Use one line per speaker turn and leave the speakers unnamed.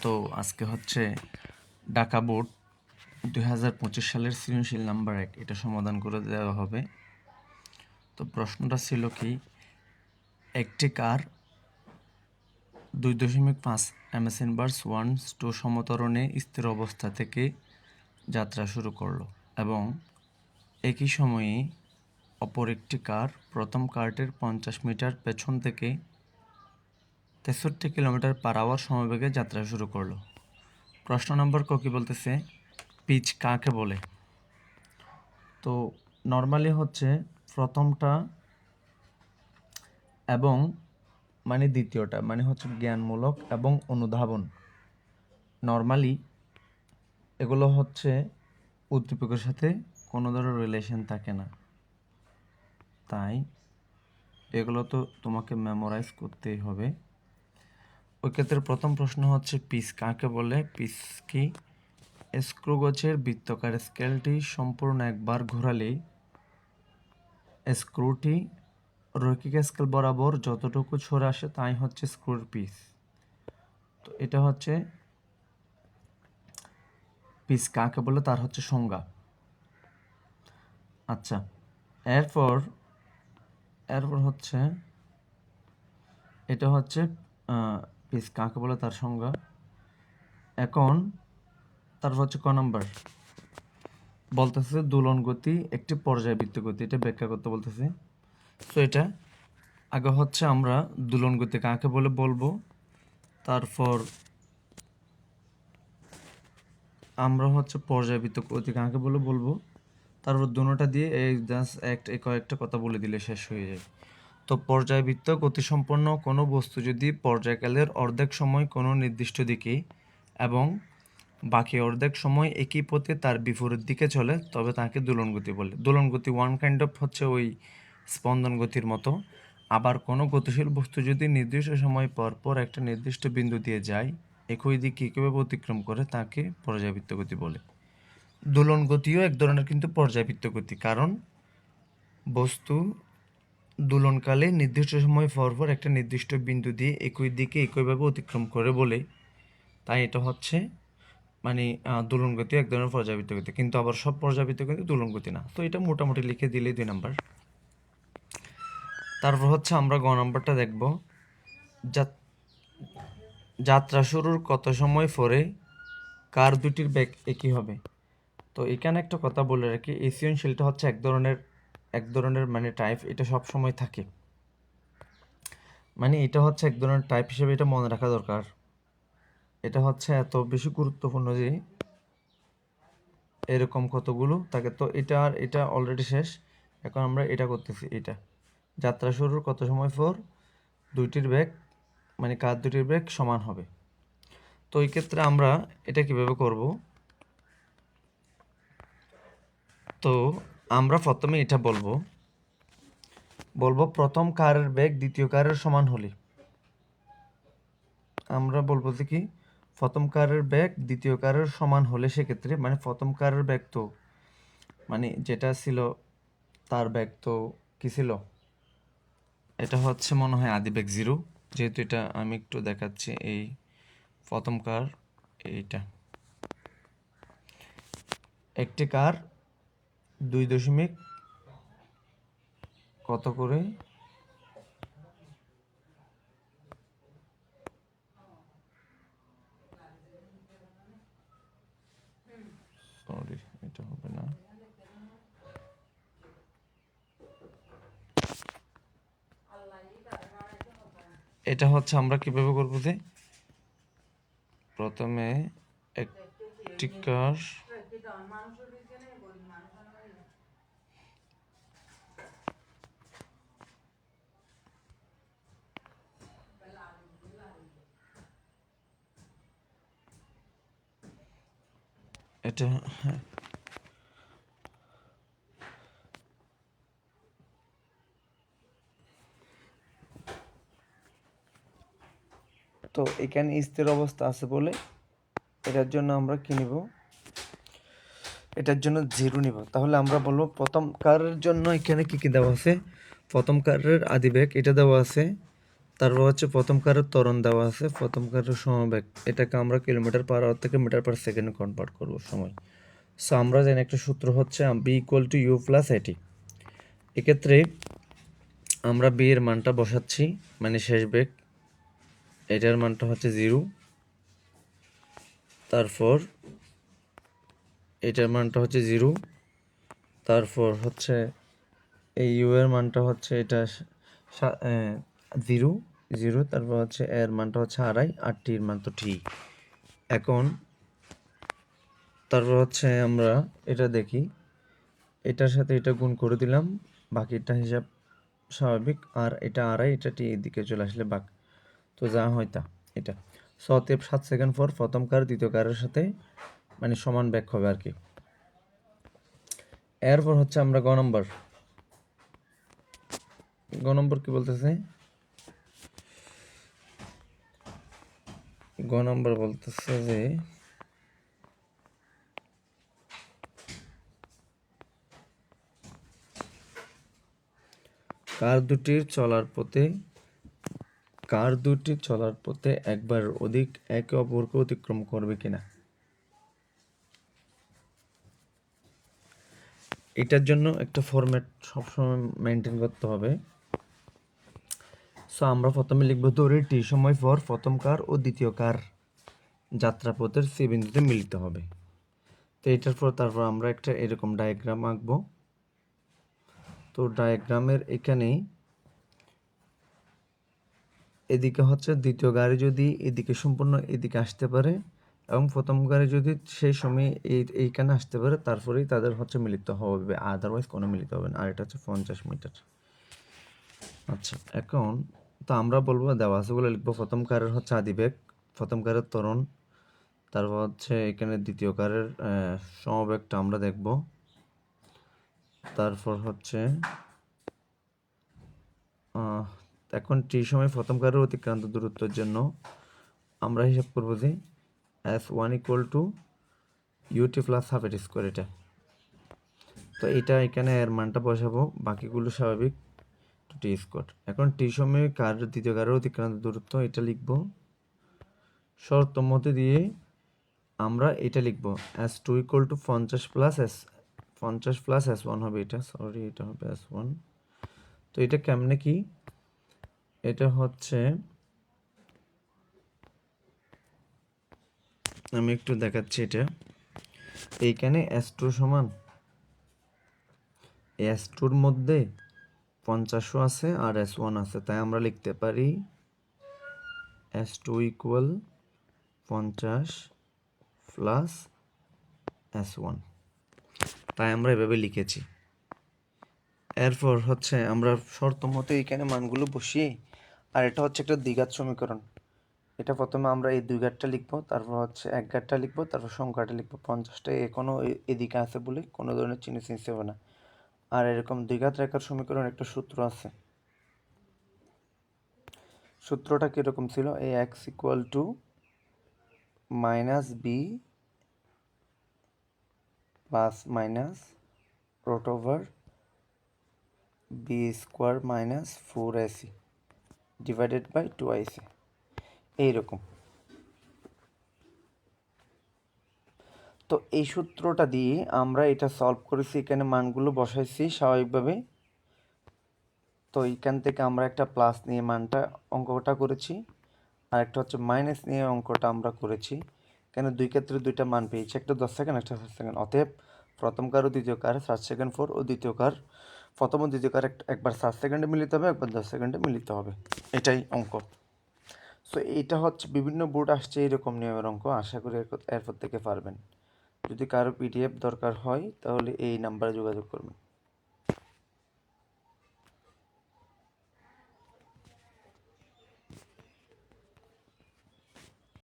তো আজকে হচ্ছে ঢাকা বোর্ড 2025 সালের সৃজনশীল নাম্বার 1 এটা সমাধান করে দেওয়া হবে। তো প্রশ্নটা ছিল কি, একটি কার 2.5 ms ইনভার্স 1:2 সমত্বরণে স্থির অবস্থা থেকে যাত্রা শুরু করলো এবং একই সময়ে অপর একটি কার প্রথম কারটির 50 মিটার পেছন থেকে 63 কিলোমিটার পার আওয়ার সমবেগে যাত্রা শুরু করলো। প্রশ্ন নম্বর ক কি বলতেছে, পিচ কাকে বলে? তো নর্মালি হচ্ছে প্রথমটা এবং মানে দ্বিতীয়টা মানে হচ্ছে জ্ঞানমূলক এবং অনুধাবন। নর্মালি এগুলো হচ্ছে উদ্দীপকের সাথে কোনো ধরনের রিলেশন থাকে না, তাই এগুলো তো তোমাকে মেমোরাইজ করতেই হবে। ওই ক্ষেত্রে প্রথম প্রশ্ন হচ্ছে পিচ কাকে বলে? পিচ কি? স্ক্রু গছের বৃত্তাকার স্কেলটি সম্পূর্ণ একবার ঘোরালেই স্ক্রুটি রৈখিক স্কেল বরাবর যতটুকু সরে আসে তাই হচ্ছে স্ক্রুর পিচ। তো এটা হচ্ছে পিচ কাকে বলে তার হচ্ছে সংজ্ঞা। আচ্ছা, এরপর হচ্ছে এটা হচ্ছে পিচ কাকে বলে তার সংজ্ঞা। এখন তারপর হচ্ছে ক নাম্বার বলতেছে দোলন গতি একটি পর্যায়বৃত্ত গতি, এটা ব্যাখ্যা করতে বলতেছে। তো এটা আগে হচ্ছে আমরা দোলন গতি কাকে বলে বলবো, তারপর আমরা হচ্ছে পর্যায়বৃত্ত গতি কাকে বলে বলবো, তারপর দুটোটা দিয়ে এই জাস্ট কয়েকটা কথা বলে দিলে শেষ হয়ে যায়। তো পর্যায়বৃত্ত গতিসম্পন্ন কোনো বস্তু যদি পর্যায়কালের অর্ধেক সময় কোনো নির্দিষ্ট দিকে এবং বাকি অর্ধেক সময় একই পথে তার বিপরীত দিকে চলে তবে তাকে দোলন গতি বলে। দোলন গতি ওয়ান কাইন্ড অফ হচ্ছে ওই স্পন্দন গতির মতো। আবার কোনো গতিশীল বস্তু যদি নির্দিষ্ট সময় পর পর একটা নির্দিষ্ট বিন্দু দিয়ে যায় একই দিকে কীভাবে অতিক্রম করে তাকে পর্যায়বৃত্ত গতি বলে। দোলন গতিও এক ধরনের কিন্তু পর্যায়বৃত্ত গতি, কারণ বস্তু দোলনকালে নির্দিষ্ট সময় পরপর একটা নির্দিষ্ট বিন্দু দিয়ে একই দিকে একইভাবে অতিক্রম করে বলে, তাই এটা হচ্ছে মানে দোলন গতি এক ধরনের পর্যাবৃত্ত গতি, কিন্তু আবার সব পর্যাবৃত্ত গতি দোলন গতি না। তো এটা মোটামুটি লিখে দিলে 2 নাম্বার। তারপর হচ্ছে আমরা গ নাম্বারটা দেখব, যাত্রা শুরুর কত সময় পরে কার দুটির বেগ একই হবে। তো এখানে একটা কথা বলে রাখি, এই সৃজনশীলটা হচ্ছে এক ধরনের মানে টাইপ, এটা সব সময় থাকে, মানে এটা হচ্ছে এক ধরনের টাইপ হিসেবে এটা মনে রাখা দরকার। এটা হচ্ছে এত বেশি গুরুত্বপূর্ণ যে এরকম কতগুলো থাকে। তো এটা অলরেডি শেষ, এখন আমরা এটা করতেছি। এটা যাত্রা শুরুর কত সময় পর দুইটির বেগ মানে কার দুটির বেগ সমান হবে। তো এই ক্ষেত্রে আমরা এটা কিভাবে করব, তো আমরা প্রথমে এটা বলবো প্রথম কারের বেগ দ্বিতীয় কারের সমান হলে আমরা বলবো যে কি প্রথম কারের বেগ দ্বিতীয় কারের সমান হলে সেক্ষেত্রে মানে প্রথম কারের বেগ তো মানে যেটা ছিল তার বেগ তো কি ছিল, এটা হচ্ছে মনে হয় আদিবেগ 0, যেহেতু এটা আমি একটু দেখাচ্ছি। এই প্রথম কার এইটা একটি কার 2 দশমিক কত করে সরি এটা হবে না, এটা হচ্ছে আমরা কিভাবে করবো যে প্রথমে একটি কার এটা হ্যাঁ তো এখানে স্থির অবস্থা আছে বলে এটার জন্য আমরা কি নিব, এটার জন্য 0 নিব। তাহলে আমরা বলবো প্রথম কারের জন্য এখানে কি কি দেওয়া আছে, প্রথম কারের আদিবেগ এটা দেওয়া আছে, তারপর হচ্ছে প্রথম কারের ত্বরণ দেওয়া আছে, প্রথম কারের সমবেগ, এটাকে আমরা কিলোমিটার পার আওয়ার থেকে মিটার পার সেকেন্ডে কনভার্ট করব সময়। সো আমরা জানি একটা সূত্র হচ্ছে v equal to u plus a t. এক্ষেত্রে আমরা বি এর মানটা বসাচ্ছি, মানে শেষ বেগ, এটার মানটা হচ্ছে 0। তারপর এটার মানটা হচ্ছে 0। তারপর হচ্ছে এই ইউ এর মানটা হচ্ছে এটা 0 0। তারপর হচ্ছে এর মানটা হচ্ছে 2.5, আর টির মান তো ঠিক। এখন তারপর হচ্ছে আমরা এটা দেখি, এটার সাথে এটা গুণ করে দিলাম, বাকিটা হিসাব স্বাভাবিক, আর এটা 2.5, এটা টি এদিকে চলে আসলে বাক, তো যা হয় তা এটা। সো অতএব 7 সেকেন্ড পর প্রথম কার দ্বিতীয় কারের সাথে মানে সমান ব্যাক হবে আর কি। এরপর হচ্ছে আমরা গ নম্বর কি বলতেছে, গ নম্বর বলতেছে যে কার দুটির চলার পথে একবার অধিক একে অপরকে অতিক্রম করবে কিনা। এটার জন্য একটা ফরম্যাট সবসময় মেনটেন করতে হবে। সো আমরা প্রথমে লিখব ধরে টি সময় পর প্রথম কার ও দ্বিতীয় কার যাত্রাপথের সি বিন্দুতে মিলিত হবে। তো এটার পর তারপর আমরা একটা এরকম ডায়াগ্রাম আঁকবো। তো ডায়াগ্রামের এখানে এদিকে হচ্ছে দ্বিতীয় গাড়ি যদি এদিকে সম্পূর্ণ এদিকে আসতে পারে এবং প্রথম গাড়ি যদি সেই সময় এইখানে আসতে পারে, তারপরেই তাদের হচ্ছে মিলিত হবে, আদারওয়াইজ কোনো মিলিত হবে না। আর এটা হচ্ছে 50 মিটার। আচ্ছা, এখন তো আমরা বলবো দেওয়া আছে বলে লিখবো প্রথম কারের হচ্ছে আদিবেগ, প্রথম কারের ত্বরণ, তারপর হচ্ছে এখানে দ্বিতীয় কারের সমবেগটা আমরা দেখব। তারপর হচ্ছে এখন টি সময় প্রথম কারের অতিক্রান্ত দূরত্বের জন্য আমরা হিসাব করব যে S1 equal to u t plus half এর স্কোয়ার এটা। তো এটা এখানে এর মানটা বসাবো, বাকিগুলো স্বাভাবিক, টু টি স্কোয়ার। এখন টি সময় দ্বিতীয় কারের অতিক্রান্ত দূরত্ব এটা লিখব, শর্ত মতে দিয়ে আমরা এটা লিখব S2 equal to 50 plus S1 হবে এটা, সরি এটা হবে S1। তো এটা কেমনে কি, এটা হচ্ছে আমি একটু দেখাচ্ছি। এটা এইখানে S2 সমান S2-র মধ্যে 50ও আছে আর S1 আছে, তাই আমরা লিখতে পারি S2 ইকুয়াল 50 প্লাস S1, তাই আমরা এভাবে লিখেছি। এরপর হচ্ছে আমরা শর্ত মতো এইখানে মানগুলো বসিয়ে, আর এটা হচ্ছে একটা দ্বিঘাত সমীকরণ, এটা প্রথমে আমরা এই দুই ঘাতটা লিখবো, তারপর হচ্ছে এক ঘাতটা লিখবো, তারপর সংখ্যাটা লিখবো। 50টা এখনো এদিকে আছে বলে কোনো ধরনের চিহ্ন চিনতে হবে না। আর এরকম দ্বিঘাত রেখার সমীকরণ একটা সূত্র আছে, সূত্রটা কিরকম ছিল, এ x equal to minus b plus minus root over b square minus 4ac divided by 2ac, এইরকম। তো এই সূত্রটা দিয়ে আমরা এটা সলভ করেছি, এখানে মানগুলো বসাইছি স্বাভাবিকভাবে। তো এইখান থেকে আমরা একটা প্লাস নিয়ে মানটা অঙ্কটা করেছি, আর একটা হচ্ছে মাইনাস নিয়ে অঙ্কটা আমরা করেছি। কেন দুই ক্ষেত্রে দুইটা মান পেয়েছি, একটা 10 সেকেন্ড, একটা 7 সেকেন্ড। অতএব প্রথম কার ও দ্বিতীয় কার 7 সেকেন্ড পর ও দ্বিতীয় কার প্রথম ও দ্বিতীয় কার একবার 7 সেকেন্ডে মিলিত হবে, একবার 10 সেকেন্ডে মিলিত হবে, এটাই অঙ্ক। সো এইটা হচ্ছে বিভিন্ন বোর্ড আসছে এরকম নিয়মের অঙ্ক, আশা করি এরপর থেকে পারবেন। যদি কারো পিডিএফ দরকার হয় তাহলে এই নাম্বারে যোগাযোগ করবেন।